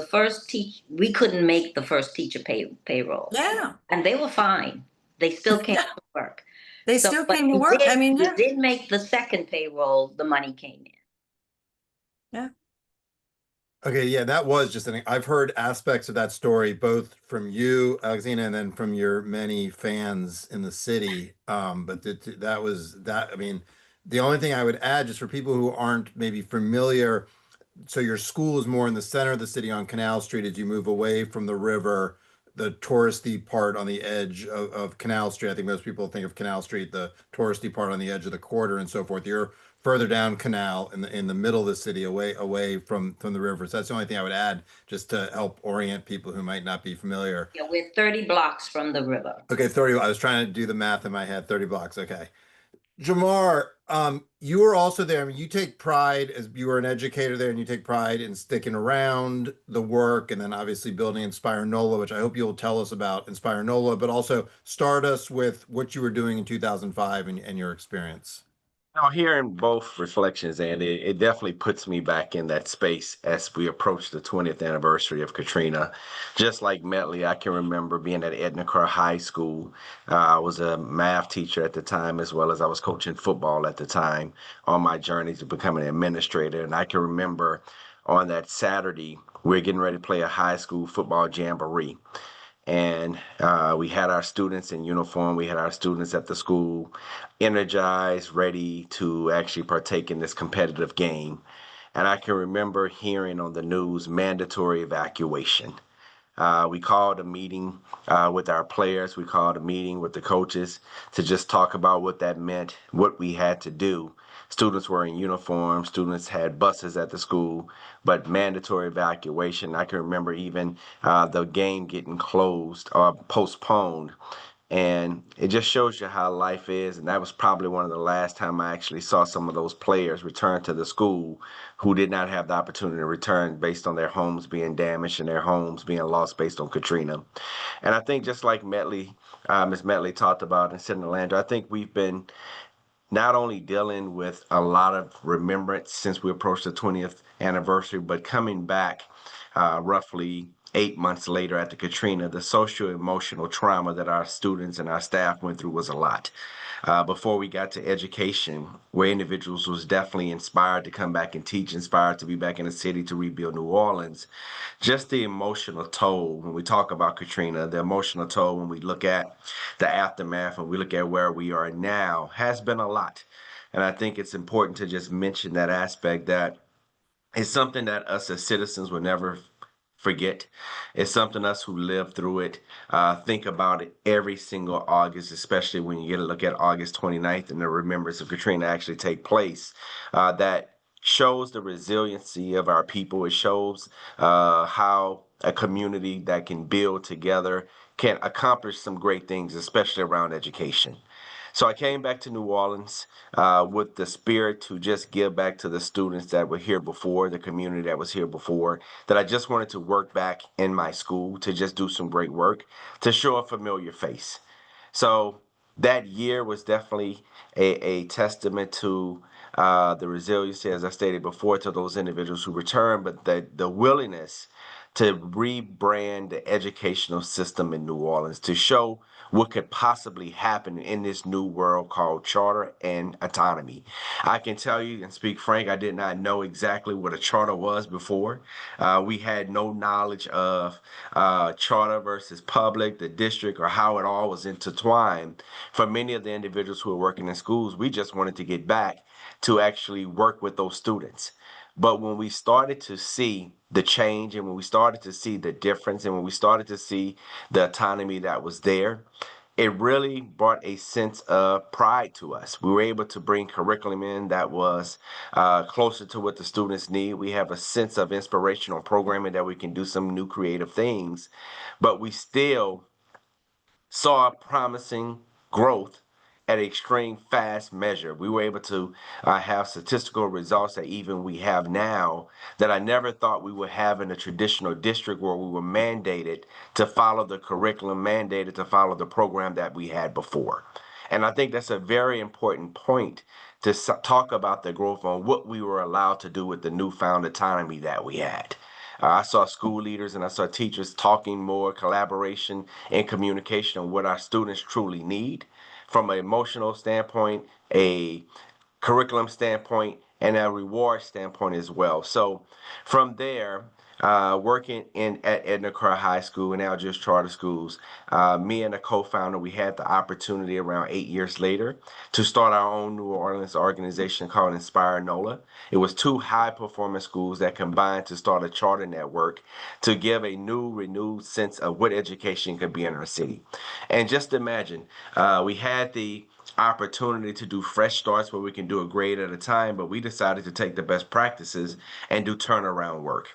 we couldn't make the first teacher payroll. Yeah, And they were fine. They still came to work. they So, still but came to work. I mean, we yeah, did make the second payroll, the money came in. yeah. Okay, yeah, that was just an, I've heard aspects of that story both from you, Alexina, and then from your many fans in the city. But that was that. I mean, the only thing I would add, just for people who aren't maybe familiar, so your school is more in the center of the city on Canal Street as you move away from the river, the touristy part on the edge of Canal Street. I think most people think of Canal Street, the touristy part on the edge of the quarter and so forth. You're further down Canal in the middle of the city, away from the river. So that's the only thing I would add, just to help orient people who might not be familiar. Yeah, we're 30 blocks from the river. Okay, 30. I was trying to do the math in my head. 30 blocks. Okay. Jamar, you were also there. I mean, you take pride as you were an educator there, and you take pride in sticking around the work, and then obviously building Inspire NOLA, which I hope you'll tell us about Inspire NOLA, but also start us with what you were doing in 2005 and your experience. Now, hearing both reflections, and it definitely puts me back in that space as we approach the 20th anniversary of Katrina. Just like Medley, I can remember being at Edna Kerr High School. I was a math teacher at the time, as well as I was coaching football at the time on my journey to becoming an administrator. And I can remember on that Saturday, we were getting ready to play a high school football jamboree. And we had our students in uniform. We had our students at the school energized, ready to actually partake in this competitive game. And I can remember hearing on the news mandatory evacuation. We called a meeting with our players. We called a meeting with the coaches to just talk about what that meant, what we had to do. Students were in uniform. Students had buses at the school, but mandatory evacuation. I can remember even the game getting closed or postponed. And it just shows you how life is. And that was probably one of the last time I actually saw some of those players return to the school who did not have the opportunity to return based on their homes being damaged and their homes being lost based on Katrina. And I think just like Medley, Ms. Medley talked about and Senator Landrieu, I think we've been not only dealing with a lot of remembrance since we approached the 20th anniversary, but coming back roughly 8 months later after Katrina, the social emotional trauma that our students and our staff went through was a lot. Before we got to education, where individuals was definitely inspired to come back and teach, inspired to be back in the city to rebuild New Orleans, just the emotional toll when we talk about Katrina, the emotional toll when we look at the aftermath and we look at where we are now has been a lot. And I think it's important to just mention that aspect that it's something that us as citizens will never forget. It's something us who lived through it think about it every single August, especially when you get a look at August 29th and the remembrance of Katrina actually take place. That shows the resiliency of our people. It shows how a community that can build together can accomplish some great things, especially around education. So I came back to New Orleans with the spirit to just give back to the students that were here before, the community that was here before, that I just wanted to work back in my school to just do some great work, to show a familiar face. So that year was definitely a testament to the resiliency, as I stated before, to those individuals who returned, but the willingness to rebrand the educational system in New Orleans to show what could possibly happen in this new world called charter and autonomy. I can tell you and speak frank, I did not know exactly what a charter was before. We had no knowledge of charter versus public, the district, or how it all was intertwined. For many of the individuals who are working in schools, we just wanted to get back to actually work with those students. But when we started to see the change, and when we started to see the difference, and when we started to see the autonomy that was there, it really brought a sense of pride to us. We were able to bring curriculum in that was closer to what the students need. We have a sense of inspirational programming that we can do some new creative things, but we still saw promising growth at an extreme fast measure. We were able to have statistical results that even we have now that I never thought we would have in a traditional district, where we were mandated to follow the curriculum, mandated to follow the program that we had before. And I think that's a very important point to talk about the growth on what we were allowed to do with the newfound autonomy that we had. I saw school leaders and I saw teachers talking more collaboration and communication on what our students truly need from an emotional standpoint, a curriculum standpoint, and a reward standpoint as well. So from there, working at Edna Carr High School and now just charter schools, me and a co-founder, we had the opportunity around 8 years later to start our own New Orleans organization called Inspire NOLA. It was two high-performance schools that combined to start a charter network to give a new, renewed sense of what education could be in our city. And just imagine, we had the opportunity to do fresh starts where we can do a grade at a time, but we decided to take the best practices and do turnaround work.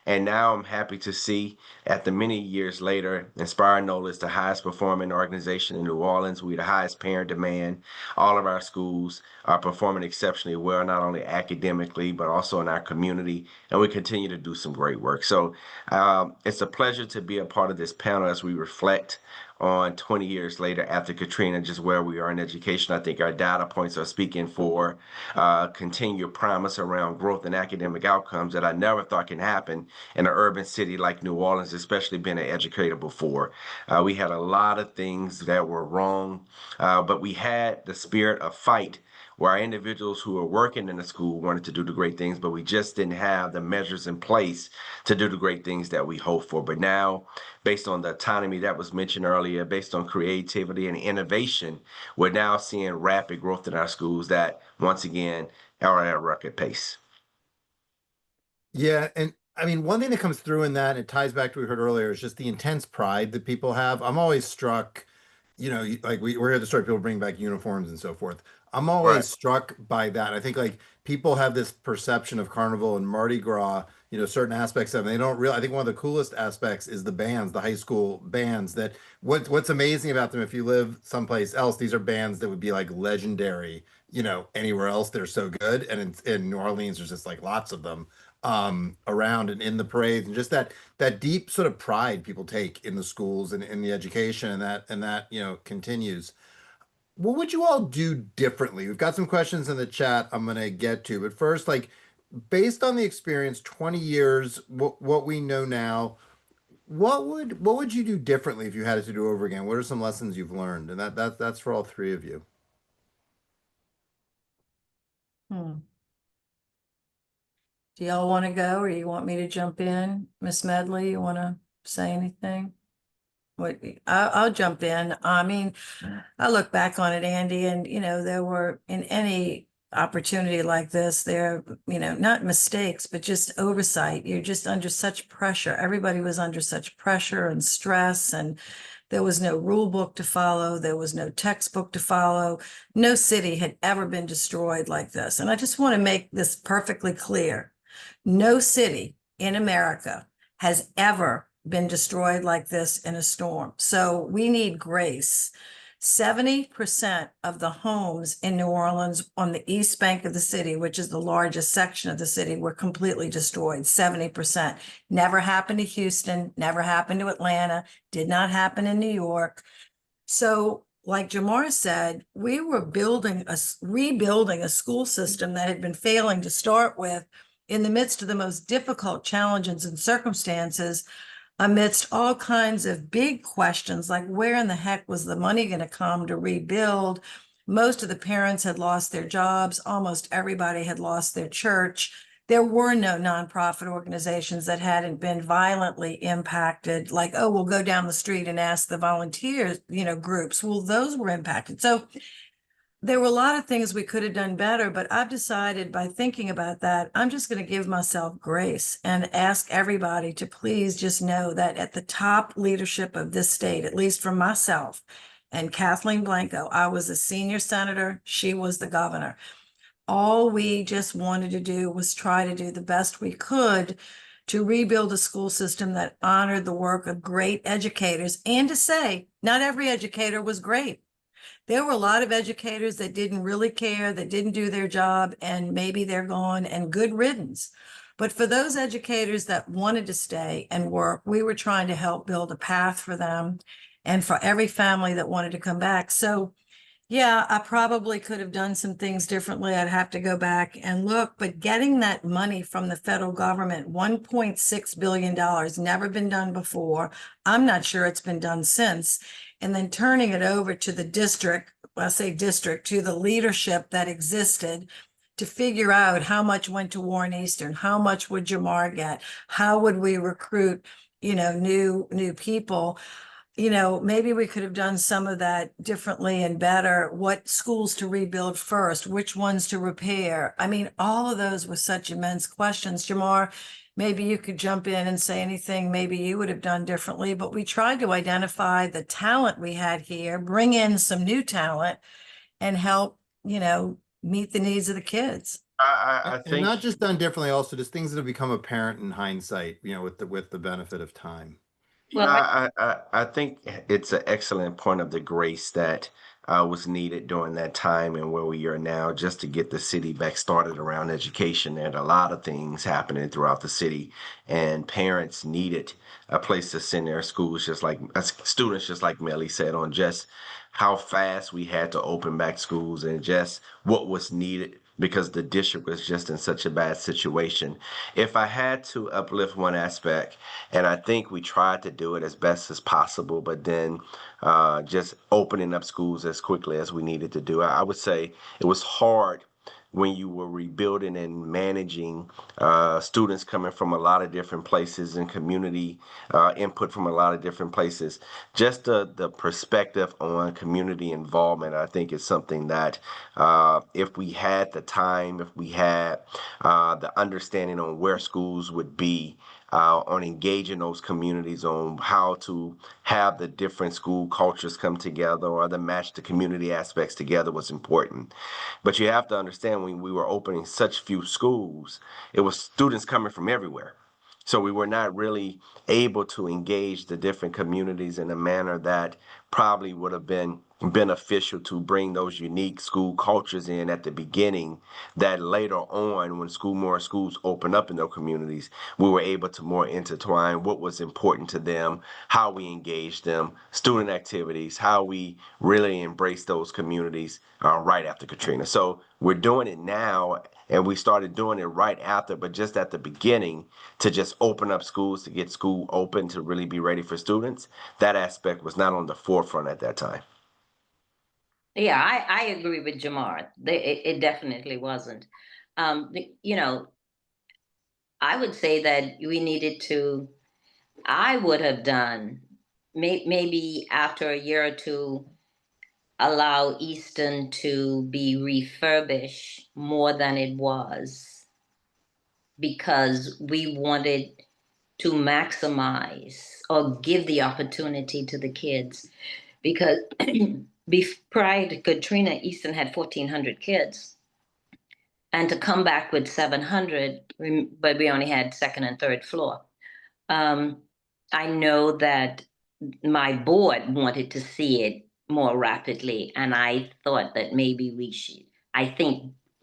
And now I'm happy to see, after many years later, Inspire NOLA is the highest performing organization in New Orleans. We're the highest parent demand. All of our schools are performing exceptionally well, not only academically, but also in our community. And we continue to do some great work. So it's a pleasure to be a part of this panel as we reflect on 20 years later after Katrina, just where we are in education. I think our data points are speaking for continued promise around growth and academic outcomes that I never thought can happen in an urban city like New Orleans, especially being an educator before. We had a lot of things that were wrong, but we had the spirit of fight, where our individuals who were working in the school wanted to do the great things, but we just didn't have the measures in place to do the great things that we hope for. But now, based on the autonomy that was mentioned earlier, based on creativity and innovation, we're now seeing rapid growth in our schools that, once again, are at a record pace. Yeah, and I mean, one thing that comes through in that, and it ties back to what we heard earlier, is just the intense pride that people have. I'm always struck, like we're here at the start, people bring back uniforms and so forth. I'm always Right. struck by that. I think like people have this perception of Carnival and Mardi Gras, certain aspects of it. They don't really, I think one of the coolest aspects is the bands, the high school bands that what's amazing about them, if you live someplace else, these are bands that would be like legendary, anywhere else. They're so good. And in New Orleans, there's just like lots of them around and in the parades, and just that deep sort of pride people take in the schools and in the education, and that continues. What would you all do differently? We've got some questions in the chat I'm gonna get to, but first, like based on the experience, 20 years, what we know now, what would you do differently if you had it to do over again? What are some lessons you've learned? And that's for all three of you. Hmm. Do y'all want to go, or you want me to jump in? Miss Medley, you want to say anything? I'll jump in. I mean, I look back on it, Andy, and there were, in any opportunity like this, there, not mistakes, but just oversight. You're just under such pressure. Everybody was under such pressure and stress, and there was no rule book to follow. There was no textbook to follow. No city had ever been destroyed like this. And I just want to make this perfectly clear. No city in America has ever been destroyed like this in a storm. So we need grace. 70% of the homes in New Orleans on the east bank of the city, which is the largest section of the city, were completely destroyed. 70%. Never happened to Houston, never happened to Atlanta, did not happen in New York. So like Jamar said, we were rebuilding a school system that had been failing to start with in the midst of the most difficult challenges and circumstances, amidst all kinds of big questions, like where in the heck was the money going to come to rebuild? Most of the parents had lost their jobs. Almost everybody had lost their church. There were no nonprofit organizations that hadn't been violently impacted, like, oh, we'll go down the street and ask the volunteers, groups. Well, those were impacted. So there were a lot of things we could have done better, but I've decided by thinking about that, I'm just going to give myself grace and ask everybody to please just know that at the top leadership of this state, at least for myself and Kathleen Blanco, I was a senior senator, she was the governor. All we just wanted to do was try to do the best we could to rebuild a school system that honored the work of great educators, and to say not every educator was great. There were a lot of educators that didn't really care, that didn't do their job, and maybe they're gone, and good riddance. But for those educators that wanted to stay and work, we were trying to help build a path for them and for every family that wanted to come back. So yeah, I probably could have done some things differently. I'd have to go back and look, but getting that money from the federal government, $1.6 billion, never been done before. I'm not sure it's been done since. And then turning it over to the district, well, I say district, to the leadership that existed to figure out how much went to Warren Eastern, how much would Jamar get, how would we recruit, new people. Maybe we could have done some of that differently and better. What schools to rebuild first, which ones to repair? I mean, all of those were such immense questions. Jamar, maybe you could jump in and say anything maybe you would have done differently, but we tried to identify the talent we had here, bring in some new talent and help, meet the needs of the kids. I And think not just done differently, also just things that have become apparent in hindsight, with the benefit of time. Well, I think it's an excellent point of the grace that was needed during that time and where we are now, just to get the city back started around education. There are a lot of things happening throughout the city, and parents needed a place to send their schools, just like students, just like Medley said, on just how fast we had to open back schools and just what was needed because the district was just in such a bad situation. If I had to uplift one aspect, and I think we tried to do it as best as possible, but then just opening up schools as quickly as we needed to do, I would say it was hard when you were rebuilding and managing students coming from a lot of different places and community input from a lot of different places. Just the perspective on community involvement, I think, is something that if we had the time, if we had the understanding on where schools would be, on engaging those communities, on how to have the different school cultures come together or the match the community aspects together was important. But you have to understand, when we were opening such few schools, it was students coming from everywhere. So we were not really able to engage the different communities in a manner that probably would have been beneficial to bring those unique school cultures in at the beginning, that later on, when more schools open up in their communities, we were able to more intertwine what was important to them, how we engaged them, student activities, how we really embrace those communities right after Katrina. So we're doing it now, and we started doing it right after, but just at the beginning, to just open up schools, to get school open, to really be ready for students, that aspect was not on the forefront at that time. yeah, I agree with Jamar. It definitely wasn't. You know, I would say that we needed to, I would have done, maybe after a year or two, allow Easton to be refurbished more than it was, because we wanted to maximize or give the opportunity to the kids. Because prior to Katrina, Easton had 1,400 kids. And to come back with 700, but we only had second and third floor. I know that my board wanted to see it more rapidly, and I thought that maybe we should,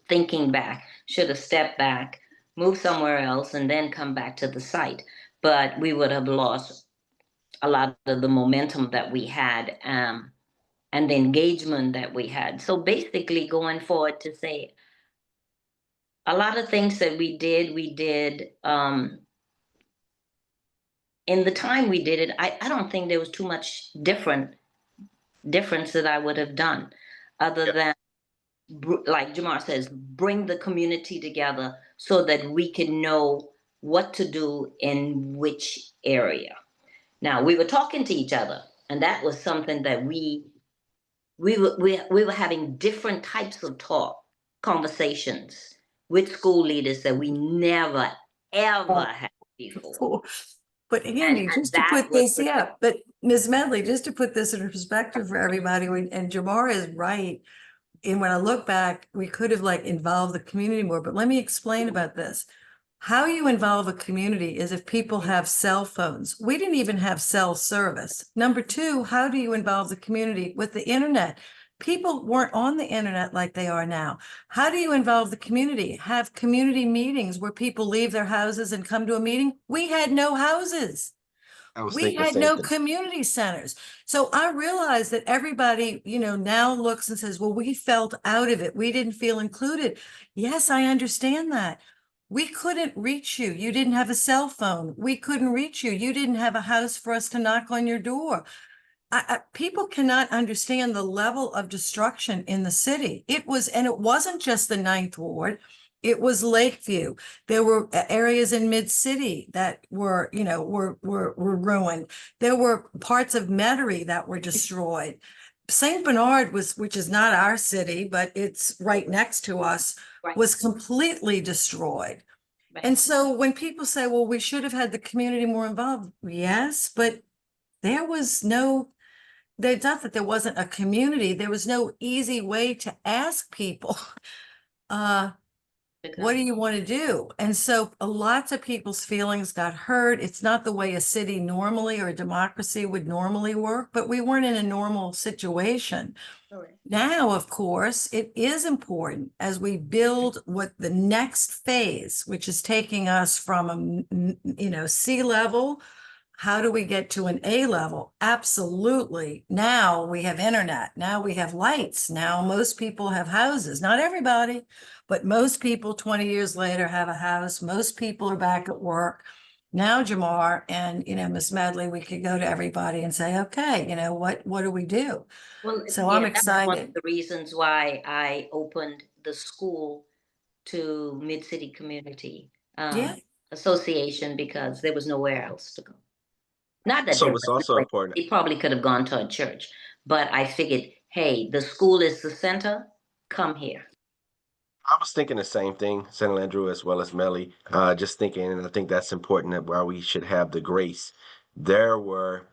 thinking back, should have stepped back, moved somewhere else, and then come back to the site. But we would have lost a lot of the momentum that we had, and the engagement that we had. So basically, going forward, to say a lot of things that we did in the time we did it. I don't think there was too much difference that I would have done, other than, like Jamar says, bring the community together so that we can know what to do in which area. Now, we were talking to each other, and that was something that we we were having different types of conversations with school leaders that we never ever had before. But Andy, just to that put was this, yeah, but Ms. Medley, just to put this in perspective for everybody, and Jamar is right. And when I look back, we could have like involved the community more, but let me explain about this. How you involve a community is if people have cell phones. We didn't even have cell service. Number two, how do you involve the community with the internet? People weren't on the internet like they are now. How do you involve the community? Have community meetings where people leave their houses and come to a meeting? We had no houses. I was We thinking the had same no thing. community centers. So I realize that everybody, now looks and says, well, we felt out of it. We didn't feel included. Yes, I understand that. We couldn't reach you. You didn't have a cell phone. We couldn't reach you. You didn't have a house for us to knock on your door. People cannot understand the level of destruction in the city. And it wasn't just the Ninth Ward. It was Lakeview. There were areas in Mid-City that were ruined. There were parts of Metairie that were destroyed. St. Bernard which is not our city, but it's right next to us, Right. was completely destroyed. Right. And so when people say, well, we should have had the community more involved, yes, but there's not that there wasn't a community. There was no easy way to ask people, what do you want to do? And so lots of people's feelings got hurt. It's not the way a city normally or a democracy would normally work, but we weren't in a normal situation. Correct. Now, of course, it is important as we build what the next phase, which is taking us from sea level. How do we get to an A level? Absolutely. Now we have internet. Now we have lights. Now most people have houses. Not everybody, but most people 20 years later have a house. Most people are back at work. Now, Jamar and, Ms. Medley, we could go to everybody and say, okay, what do we do? Well, So I'm that's one of excited. the reasons why I opened the school to Mid-City Community Yeah. Association, because there was nowhere else to go. Not that So there it's was also nowhere. important. He probably could have gone to a church, but I figured, hey, the school is the center. Come here. I was thinking the same thing, St. Landrieu as well as Medley. Just thinking, and I think that's important that why we should have the grace. There were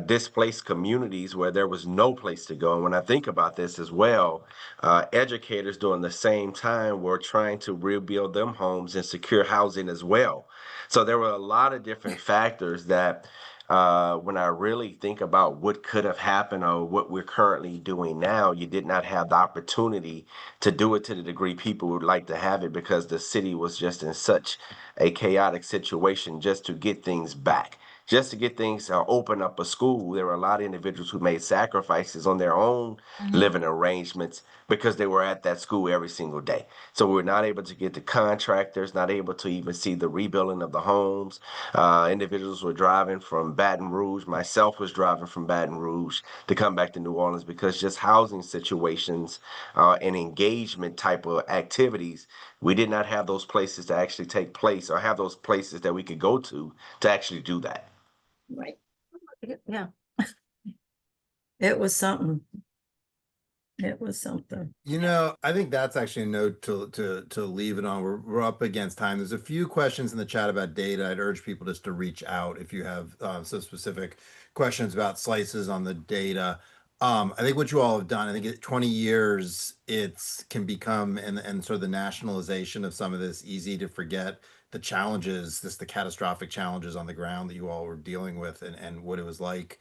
displaced communities where there was no place to go. And when I think about this as well, educators during the same time were trying to rebuild them homes and secure housing as well. So there were a lot of different factors that when I really think about what could have happened or what we're currently doing now, you did not have the opportunity to do it to the degree people would like to have it because the city was just in such a chaotic situation just to get things back. Just to get things open up a school, there were a lot of individuals who made sacrifices on their own living arrangements because they were at that school every single day. So we were not able to get the contractors, not able to even see the rebuilding of the homes. Individuals were driving from Baton Rouge. Myself was driving from Baton Rouge to come back to New Orleans because just housing situations and engagement type of activities, we did not have those places to actually take place or have those places that we could go to actually do that. Right. Yeah. It was something. It was something. I think that's actually a note to leave it on. We're up against time. There's a few questions in the chat about data. I'd urge people just to reach out if you have some specific questions about slices on the data. I think what you all have done, I think 20 years, can become, and sort of the nationalization of some of this, easy to forget the challenges, the catastrophic challenges on the ground that you all were dealing with and what it was like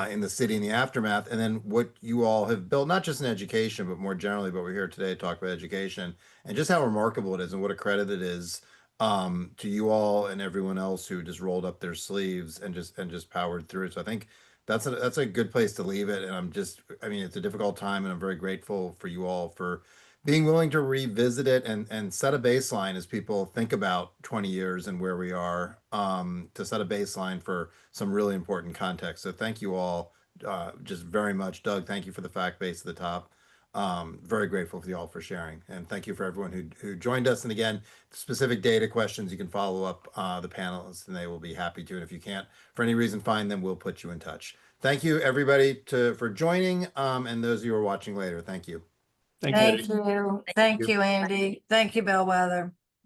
in the city in the aftermath, and then what you all have built, not just in education, but more generally. But we're here today to talk about education and just how remarkable it is and what a credit it is to you all and everyone else who just rolled up their sleeves and just powered through it. So I think that's a good place to leave it. And it's a difficult time, and I'm very grateful for you all for being willing to revisit it and set a baseline as people think about 20 years and where we are, to set a baseline for some really important context. So thank you all just very much. Doug, thank you for the fact base at the top. Very grateful for you all for sharing, and thank you for everyone who joined us. And again, specific data questions, you can follow up the panelists, and they will be happy to. And if you can't, for any reason, find them, we'll put you in touch. Thank you, everybody, for joining, and those of you who are watching later. Thank you. Thanks, Andy. Thank you. Thank you, Andy. Thank you, Bellwether.